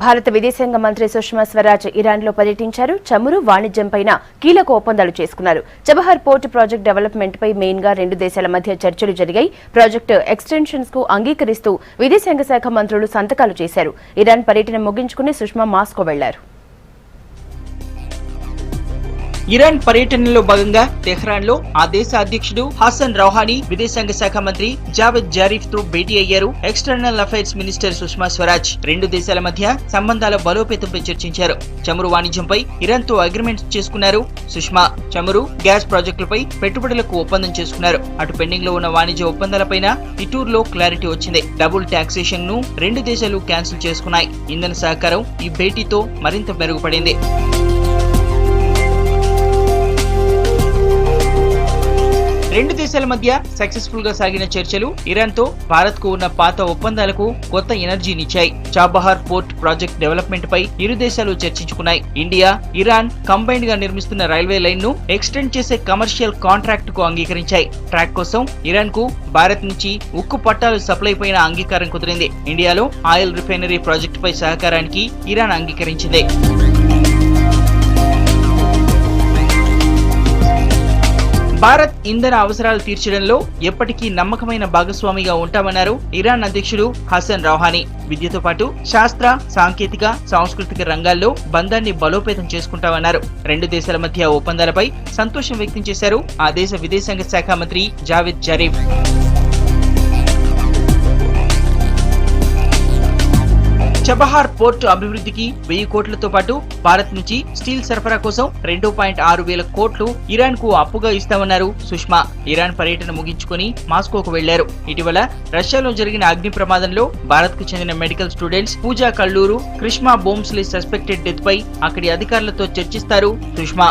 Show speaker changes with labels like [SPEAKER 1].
[SPEAKER 1] భారత విదేశాంగ మంత్రి సుష్మా స్వరాజ్ ఇరాన్లో పర్యటించారు. చమురు వాణిజ్యంపైన కీలక ఒప్పందాలు చేసుకున్నారు. చబహార్ పోర్ట్ ప్రాజెక్టు డెవలప్మెంట్ పై మెయిన్ గా రెండు దేశాల మధ్య చర్చలు జరిగాయి. ప్రాజెక్టు ఎక్స్టెన్షన్స్ కు అంగీకరిస్తూ విదేశాంగ శాఖ మంత్రులు సంతకాలు చేశారు. ఇరాన్ పర్యటన ముగించుకుని సుష్మా మాస్కో వెళ్లారు.
[SPEAKER 2] ఇరాన్ పర్యటనలో భాగంగా తెహ్రాన్ లో ఆ దేశ అధ్యక్షుడు హసన్ రౌహానీ, విదేశాంగ శాఖ మంత్రి జావేద్ జారీఫ్ తో భేటీ అయ్యారు. External affairs minister Sushma Swaraj రెండు దేశాల మధ్య సంబంధాల బలోపేతంపై చర్చించారు. చమురు వాణిజ్యంపై ఇరాన్ తో అగ్రిమెంట్ చేసుకున్నారు. సుష్మా చమురు, గ్యాస్ ప్రాజెక్టులపై పెట్టుబడులకు ఒప్పందం చేసుకున్నారు. అటు పెండింగ్ లో ఉన్న వాణిజ్య ఒప్పందాలపైన ఈ టూర్ లో క్లారిటీ వచ్చింది. డబుల్ టాక్సేషన్ ను రెండు దేశాలు క్యాన్సిల్ చేసుకున్నాయి. ఇంధన సహకారం ఈ భేటీతో మరింత మెరుగుపడింది. రెండు దేశాల మధ్య సక్సెస్ఫుల్ గా సాగిన చర్చలు ఇరాన్ తో భారత్ కు ఉన్న పాత ఒప్పందాలకు కొత్త ఎనర్జీనిచ్చాయి. చాబహార్ పోర్ట్ ప్రాజెక్ట్ డెవలప్మెంట్ పై ఇరు దేశాలు చర్చించుకున్నాయి. ఇండియా, ఇరాన్ కంబైన్డ్ గా నిర్మిస్తున్న రైల్వే లైన్ ను ఎక్స్టెండ్ చేసే కమర్షియల్ కాంట్రాక్ట్ కు అంగీకరించాయి. ట్రాక్ కోసం ఇరాన్ కు భారత్ నుంచి ఉక్కు పట్టాలు సప్లై పైన అంగీకారం కుదిరింది. ఇండియాలో ఆయిల్ రిఫైనరీ ప్రాజెక్టు పై సహకారానికి ఇరాన్ అంగీకరించింది. భారత్ ఇంధన అవసరాలు తీర్చడంలో ఎప్పటికీ నమ్మకమైన భాగస్వామిగా ఉంటామన్నారు ఇరాన్ అధ్యక్షుడు హసన్ రౌహానీ. విద్యతో పాటు శాస్త్ర, సాంకేతిక, సాంస్కృతిక రంగాల్లో బంధాన్ని బలోపేతం చేసుకుంటామన్నారు. రెండు దేశాల మధ్య ఒప్పందాలపై సంతోషం వ్యక్తం చేశారు ఆ దేశ విదేశాంగ శాఖ మంత్రి జావేద్ జారీఫ్. చబహార్ పోర్టు అభివృద్ధికి 1000 కోట్లతో పాటు భారత్ నుంచి స్టీల్ సరఫరా కోసం 2.6 వేల కోట్లు ఇరాన్ కు అప్పుగా ఇస్తామన్నారు సుష్మా. ఇరాన్ పర్యటన ముగించుకుని మాస్కోకు వెళ్లారు. ఇటీవల రష్యాలో జరిగిన అగ్ని ప్రమాదంలో భారత్ కు చెందిన మెడికల్ స్టూడెంట్స్ పూజా కల్లూరు, క్రిష్మా బోమ్స్లీ సస్పెక్టెడ్ డెత్ పై అక్కడి అధికారులతో చర్చిస్తారు సుష్మా.